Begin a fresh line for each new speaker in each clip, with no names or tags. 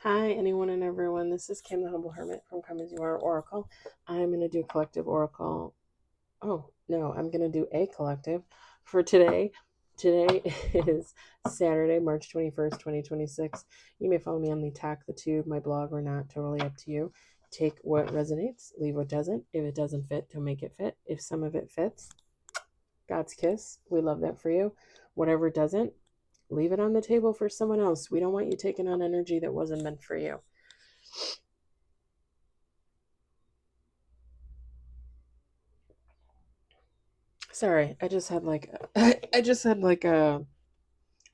Hi, anyone and everyone. This is Kim, the Humble Hermit from Come As You Are Oracle. I'm going to do collective oracle. Oh, no, I'm going to do a collective for today. Today is Saturday, March 21st, 2026. You may follow me on the Talk the Tube, my blog, or not. Totally up to you. Take what resonates, leave what doesn't. If it doesn't fit, don't make it fit. If some of it fits, God's kiss. We love that for you. Whatever doesn't, leave it on the table for someone else. We don't want you taking on energy that wasn't meant for you. Sorry, I just had like I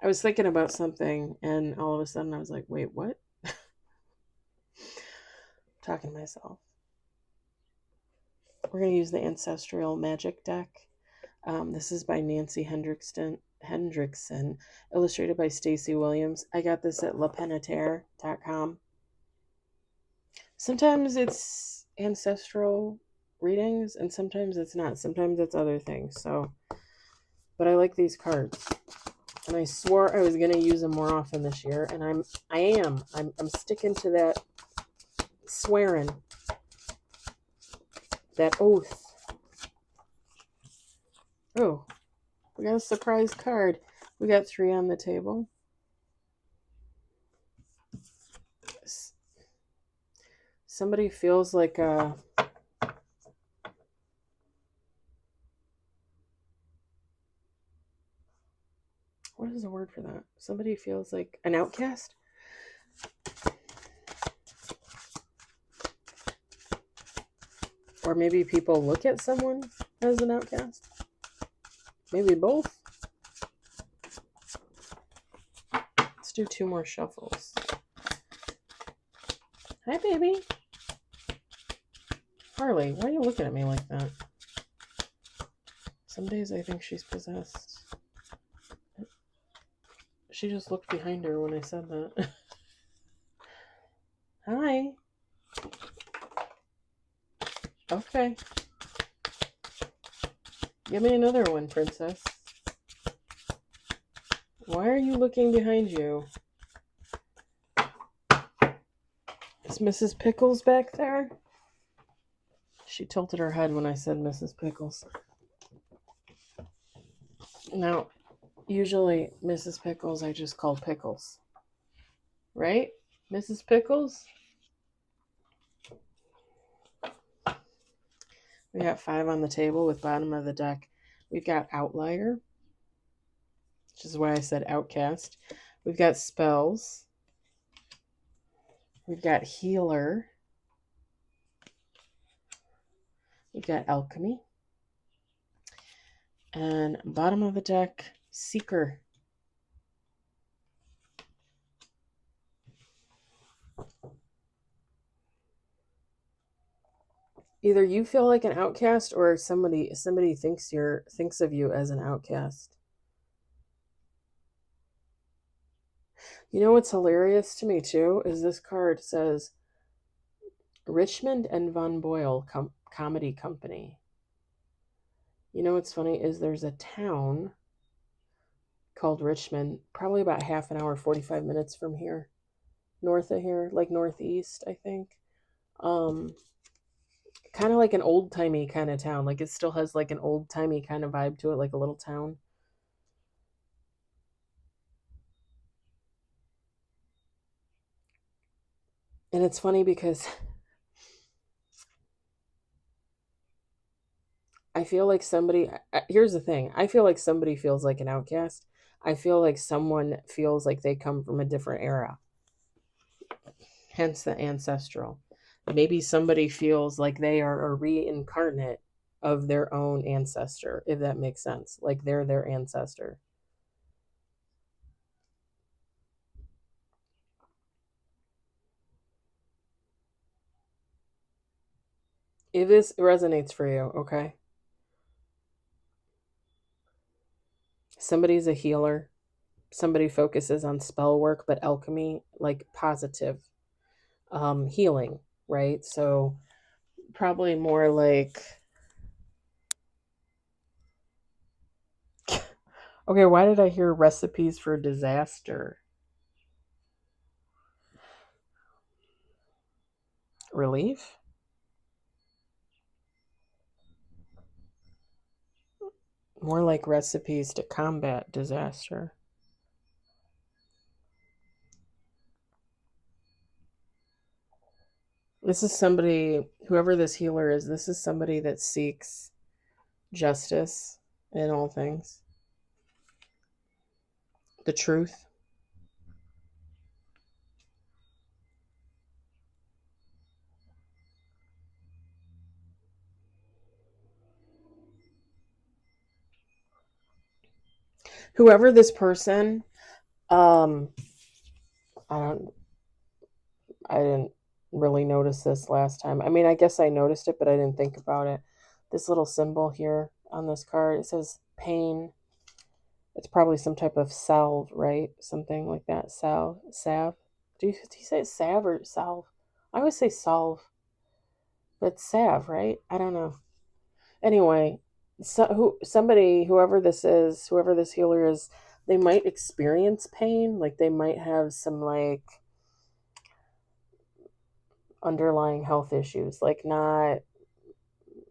was thinking about something and all of a sudden I was like, wait, what? Talking to myself. We're gonna use the Ancestral Magic deck. This is by Nancy Hendrickson, illustrated by Stacy Williams. I got this at lepenetaire.com. Sometimes it's ancestral readings and sometimes it's not. Sometimes it's other things. So, but I like these cards. And I swore I was going to use them more often this year, and I'm sticking to that swearing, that oath. Oh, we got a surprise card. We got 3 on the table. Somebody feels like a... What is the word for that? Somebody feels like an outcast? Or maybe people look at someone as an outcast? Maybe both? Let's do 2 more shuffles. Hi, baby. Harley, why are you looking at me like that? Some days I think she's possessed. She just looked behind her when I said that. Hi. Okay. Give me another one, princess. Why are you looking behind you? Is Mrs. Pickles back there? She tilted her head when I said Mrs. Pickles. Now, usually Mrs. Pickles I just call Pickles. Right? Mrs. Pickles? We got 5 on the table with bottom of the deck. We've got Outlier, which is why I said Outcast. We've got Spells. We've got Healer. We've got Alchemy. And bottom of the deck, Seeker. Either you feel like an outcast or somebody thinks of you as an outcast. You know what's hilarious to me too is this card says Richmond and Von Boyle Comedy Company. You know what's funny is there's a town called Richmond, probably about half an hour, 45 minutes from here, north of here, like northeast, I think. Kind of like an old-timey kind of town. Like it still has like an old-timey kind of vibe to it, like a little town. And it's funny because I feel like somebody, here's the thing. I feel like somebody feels like an outcast. I feel like someone feels like they come from a different era. Hence the ancestral. Maybe somebody feels like they are a reincarnate of their own ancestor, if that makes sense. Like they're their ancestor. If this resonates for you, okay? Somebody's a healer. Somebody focuses on spell work, but alchemy, like positive healing, right? So probably more like... Okay, why did I hear recipes for disaster? Relief? More like recipes to combat disaster. This is somebody, whoever this healer is, this is somebody that seeks justice in all things. The truth. Whoever this person, I don't, I didn't really notice this last time. I mean, I guess I noticed it, but I didn't think about it. This little symbol here on this card, it says pain. It's probably some type of salve, right? Something like that. Salve. Do you say salve or salve? I always say salve, but it's salve, right? I don't know. Anyway, whoever this is, whoever this healer is, they might experience pain. Like they might have some like underlying health issues, like not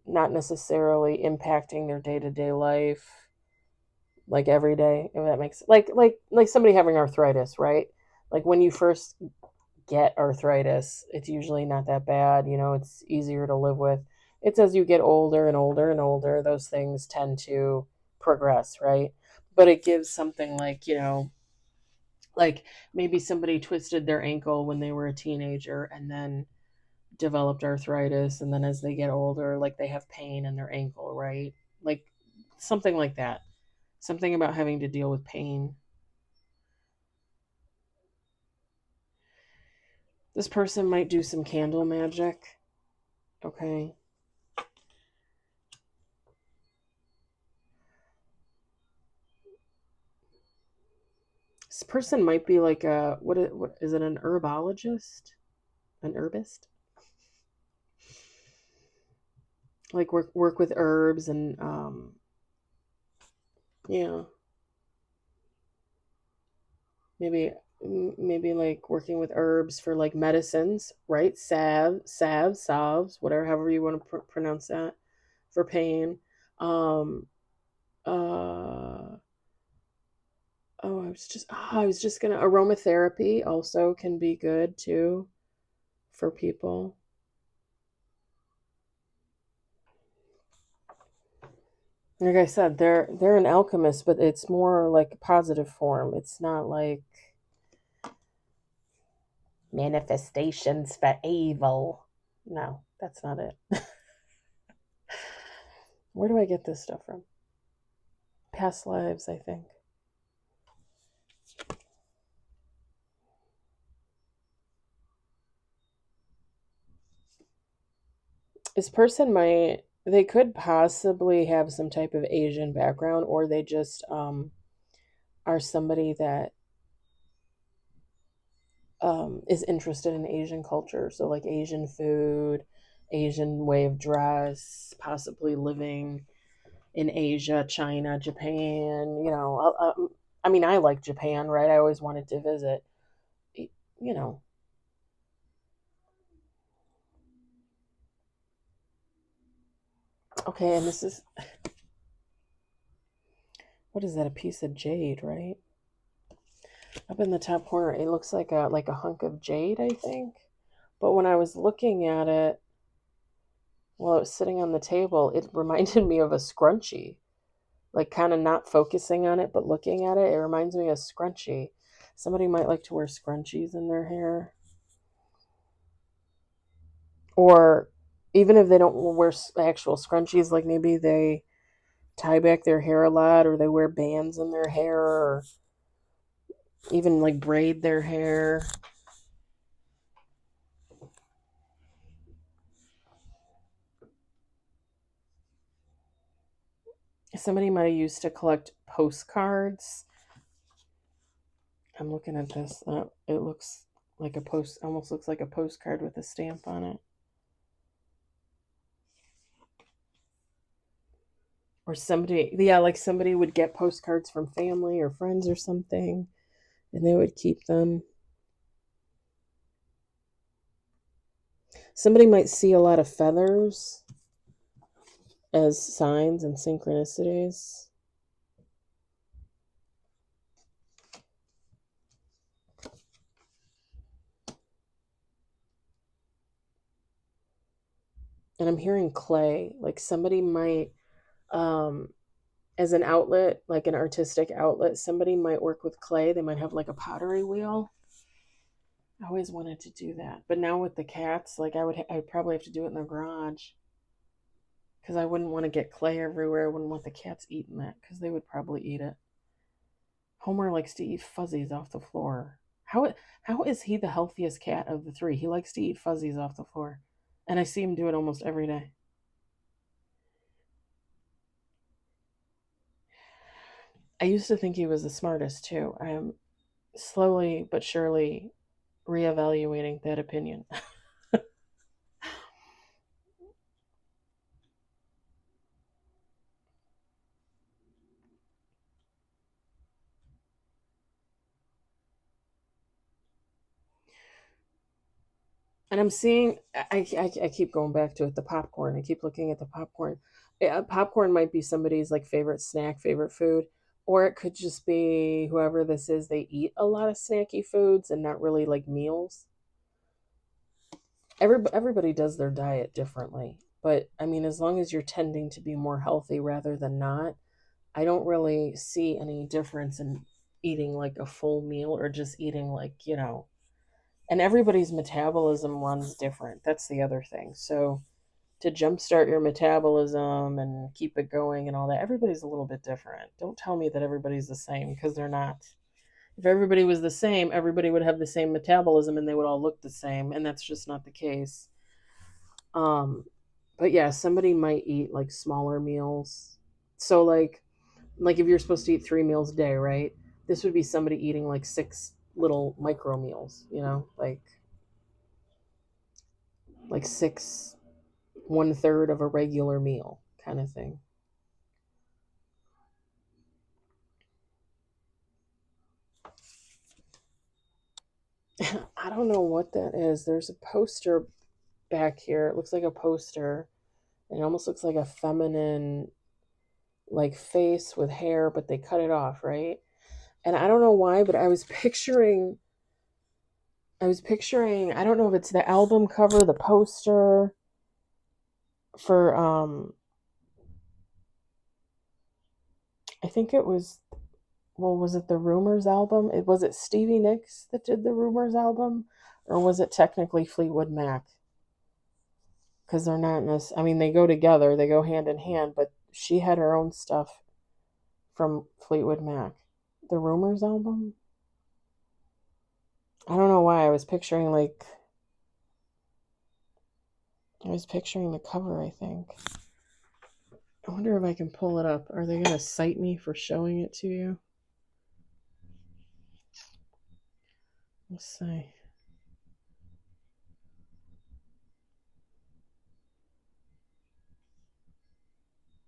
necessarily impacting their day-to-day life like every day, if that makes like somebody having arthritis, right? Like when you first get arthritis, it's usually not that bad, it's easier to live with. It's as you get older and older and older, those things tend to progress, right? But it gives something like, like maybe somebody twisted their ankle when they were a teenager and then developed arthritis, and then as they get older, like they have pain in their ankle, right? Like something like that. Something about having to deal with pain. This person might do some candle magic. Okay. This person might be like what is it, an herbologist? An herbist? Like work with herbs and yeah. Maybe like working with herbs for like medicines, right? Salves, whatever, however you want to pronounce that, for pain. Um, uh, I was just gonna, aromatherapy also can be good too for people. Like I said, they're an alchemist, but it's more like a positive form. It's not like manifestations for evil. No, that's not it. Where do I get this stuff from? Past lives, I think. This person they could possibly have some type of Asian background, or they just are somebody that is interested in Asian culture. So, like Asian food, Asian way of dress, possibly living in Asia, China, Japan. I mean, I like Japan, right? I always wanted to visit. You know, okay, and this is, what is that? A piece of jade, right? Up in the top corner, it looks like a hunk of jade, I think. But when I was looking at it while it was sitting on the table, it reminded me of a scrunchie. Like kind of not focusing on it, but looking at it, it reminds me of scrunchie. Somebody might like to wear scrunchies in their hair. Or even if they don't wear actual scrunchies, like maybe they tie back their hair a lot, or they wear bands in their hair, or even like braid their hair. Somebody might have used to collect postcards. I'm looking at this. It looks like almost looks like a postcard with a stamp on it. Or somebody, yeah, like somebody would get postcards from family or friends or something, and they would keep them. Somebody might see a lot of feathers as signs and synchronicities. And I'm hearing clay. Like somebody might, as an outlet, like an artistic outlet, somebody might work with clay. They might have like a pottery wheel. I always wanted to do that. But now with the cats, like I'd probably have to do it in the garage. Because I wouldn't want to get clay everywhere. I wouldn't want the cats eating that because they would probably eat it. Homer likes to eat fuzzies off the floor. How is he the healthiest cat of the three? He likes to eat fuzzies off the floor. And I see him do it almost every day. I used to think he was the smartest too. I'm slowly but surely reevaluating that opinion. And I'm seeing, I keep going back to it, the popcorn. I keep looking at the popcorn. Popcorn might be somebody's like favorite snack, favorite food, or it could just be whoever this is, they eat a lot of snacky foods and not really like meals. Everybody does their diet differently. But I mean, as long as you're tending to be more healthy rather than not, I don't really see any difference in eating like a full meal or just eating like, and everybody's metabolism runs different. That's the other thing. So to jumpstart your metabolism and keep it going and all that, everybody's a little bit different. Don't tell me that everybody's the same because they're not. If everybody was the same, everybody would have the same metabolism and they would all look the same, and that's just not the case. Um, but yeah, somebody might eat like smaller meals. So like if you're supposed to eat 3 meals a day, right? This would be somebody eating like 6 little micro meals, like 1/3 of a regular meal kind of thing. I don't know what that is. There's a poster back here. It looks like a poster. It almost looks like a feminine like face with hair, but they cut it off, right? And I don't know why, but I was picturing, I don't know if it's the album cover, the poster for I think it was, well, was it the Rumors album? Was it Stevie Nicks that did the Rumors album, or was it technically Fleetwood Mac? Because they're not I mean, they go together, they go hand in hand, but she had her own stuff from Fleetwood Mac. The Rumors album? I don't know why I was picturing the cover, I think. I wonder if I can pull it up. Are they going to cite me for showing it to you? Let's see.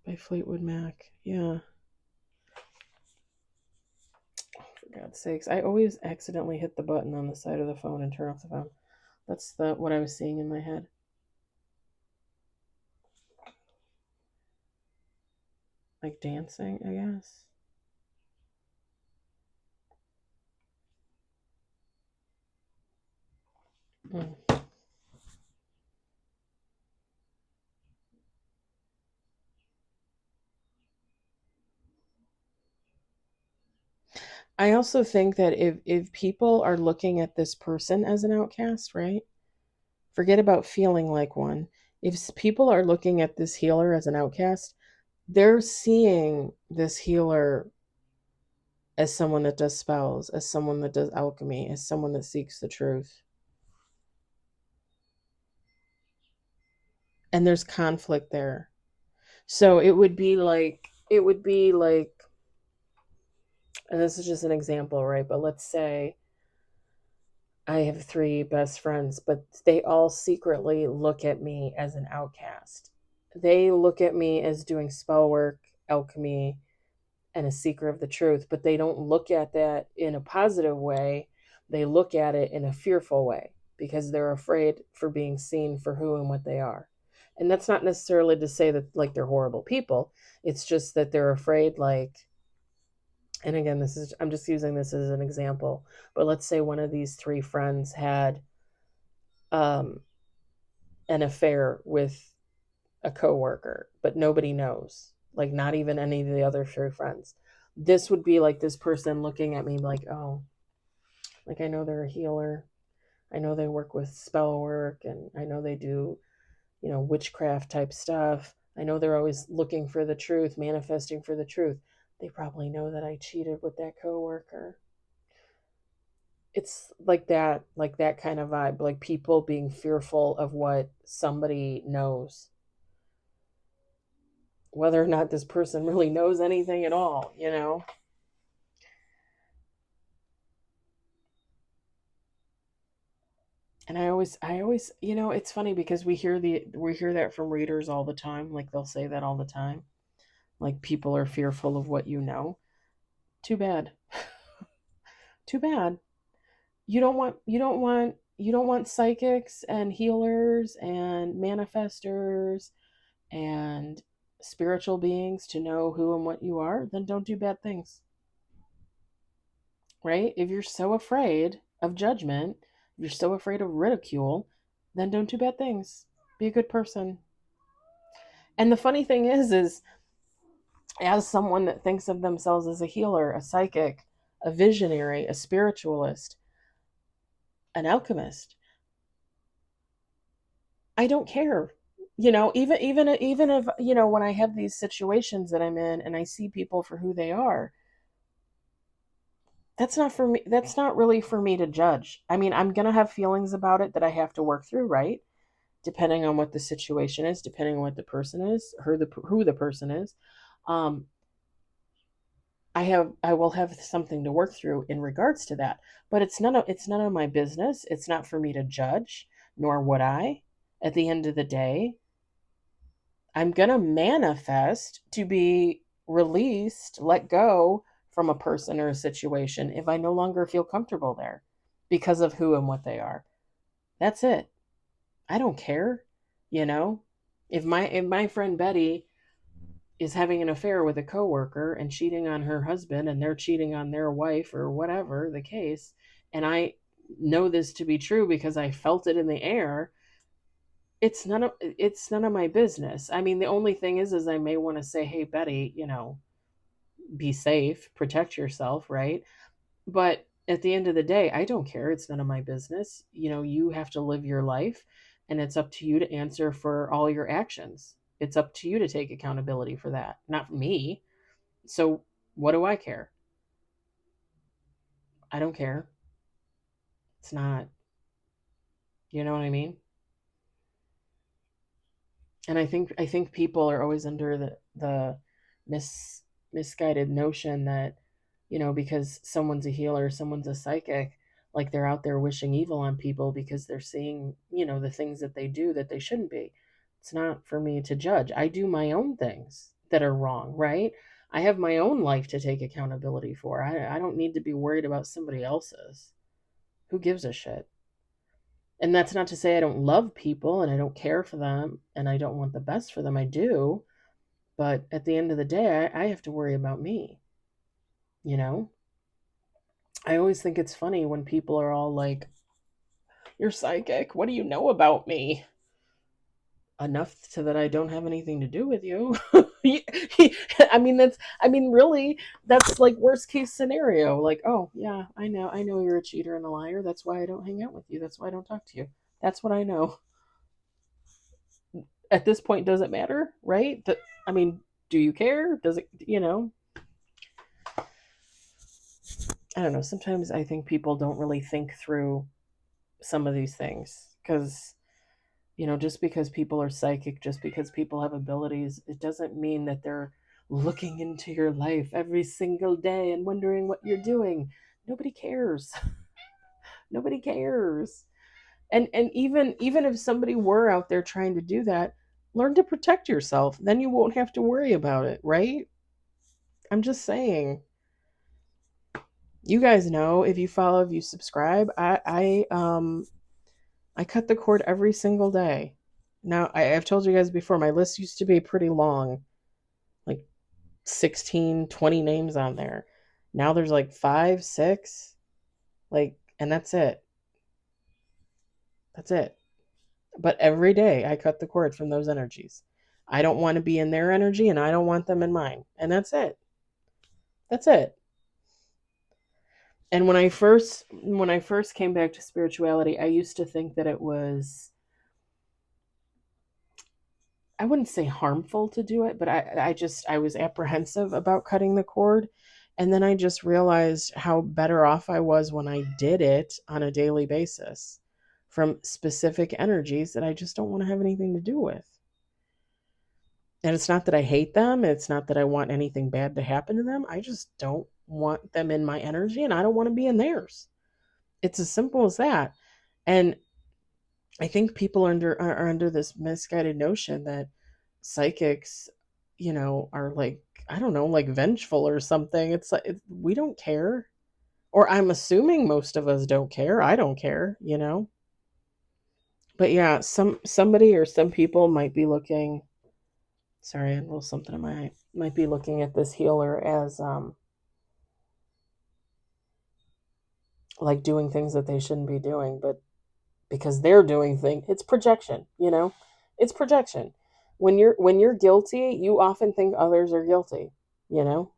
By Fleetwood Mac. Yeah. For God's sakes. I always accidentally hit the button on the side of the phone and turn off the phone. That's what I was seeing in my head. Like dancing, I guess. Mm. I also think that if people are looking at this person as an outcast, right? Forget about feeling like one. If people are looking at this healer as an outcast, they're seeing this healer as someone that does spells, as someone that does alchemy, as someone that seeks the truth. And there's conflict there. So it would be like, and this is just an example, right? But let's say I have 3 best friends, but they all secretly look at me as an outcast. They look at me as doing spell work, alchemy, and a seeker of the truth, but they don't look at that in a positive way. They look at it in a fearful way. because they're afraid for being seen for who and what they are. And that's not necessarily to say that like they're horrible people. It's just that they're afraid, like, and again, I'm just using this as an example, but let's say one of these three friends had um, an affair with a coworker, but nobody knows, like not even any of the other three friends. This would be like this person looking at me like, oh, like I know they're a healer. I know they work with spell work, and I know they do, witchcraft type stuff. I know they're always looking for the truth, manifesting for the truth. They probably know that I cheated with that coworker. It's like that kind of vibe, like people being fearful of what somebody knows, whether or not this person really knows anything at all. And I always, it's funny because we hear that from readers all the time. Like they'll say that all the time. Like people are fearful of what you know. Too bad. Too bad. You don't want psychics and healers and manifestors and spiritual beings to know who and what you are, then don't do bad things. Right? If you're so afraid of judgment, if you're so afraid of ridicule, then don't do bad things. Be a good person. And the funny thing is as someone that thinks of themselves as a healer, a psychic, a visionary, a spiritualist, an alchemist, I don't care. Even if, when I have these situations that I'm in and I see people for who they are, that's not for me. That's not really for me to judge. I mean, I'm going to have feelings about it that I have to work through, right? Depending on what the situation is, depending on what the person is, who the person is. Um, I will have something to work through in regards to that. But it's none of my business. It's not for me to judge, nor would I. At the end of the day, I'm going to manifest to be released, let go from a person or a situation if I no longer feel comfortable there because of who and what they are. That's it. I don't care, you know. If my friend Betty is having an affair with a coworker and cheating on her husband and they're cheating on their wife or whatever the case, and I know this to be true because I felt it in the air, it's none of my business. I mean, the only thing is I may want to say, "Hey Betty, be safe, protect yourself," right? But at the end of the day, I don't care. It's none of my business. You have to live your life, and it's up to you to answer for all your actions. It's up to you to take accountability for that, not me. So what do I care? I don't care. It's not, you know what I mean? And I think people are always under the misguided notion that, because someone's a healer, someone's a psychic, like they're out there wishing evil on people because they're seeing, the things that they do that they shouldn't be. It's not for me to judge. I do my own things that are wrong, right? I have my own life to take accountability for. I don't need to be worried about somebody else's. Who gives a shit? And that's not to say I don't love people and I don't care for them and I don't want the best for them. I do. But at the end of the day, I have to worry about me. You know, I always think it's funny when people are all like, "You're psychic. What do you know about me?" Enough so that I don't have anything to do with you. Really, that's like worst case scenario. Like, oh, yeah, I know you're a cheater and a liar. That's why I don't hang out with you. That's why I don't talk to you. That's what I know. At this point, does it matter, right? I mean, do you care? Does it, I don't know. Sometimes I think people don't really think through some of these things because, just because people are psychic, just because people have abilities, it doesn't mean that they're looking into your life every single day and wondering what you're doing. Nobody cares. Nobody cares. And even if somebody were out there trying to do that, learn to protect yourself. Then you won't have to worry about it, right? I'm just saying. You guys know, if you follow, if you subscribe, I I cut the cord every single day. Now, I've told you guys before, my list used to be pretty long, like 16, 20 names on there. Now there's like 5, 6, like, and that's it. That's it. But every day I cut the cord from those energies. I don't want to be in their energy and I don't want them in mine. And that's it. That's it. And when I first came back to spirituality, I used to think that it was, I wouldn't say harmful to do it, but I was apprehensive about cutting the cord. And then I just realized how better off I was when I did it on a daily basis from specific energies that I just don't want to have anything to do with. And it's not that I hate them, it's not that I want anything bad to happen to them. I just don't want them in my energy and I don't want to be in theirs. It's as simple as that. And I think people are under this misguided notion that psychics, are like, I don't know, like vengeful or something. It's like we don't care, or I'm assuming most of us don't care. I don't care. But yeah, somebody or some people might be looking. Sorry, a little something in my eye. Might be looking at this healer as like doing things that they shouldn't be doing, but because they're doing things, it's projection. It's projection. When you're guilty, you often think others are guilty you know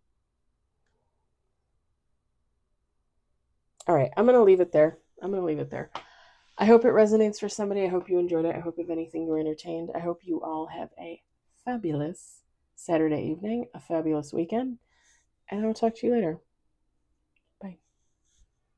all right, I'm gonna leave it there. I hope it resonates for somebody. I hope you enjoyed it. I hope, if anything, you were entertained. I hope you all have a fabulous Saturday evening, a fabulous weekend, and I'll talk to you later.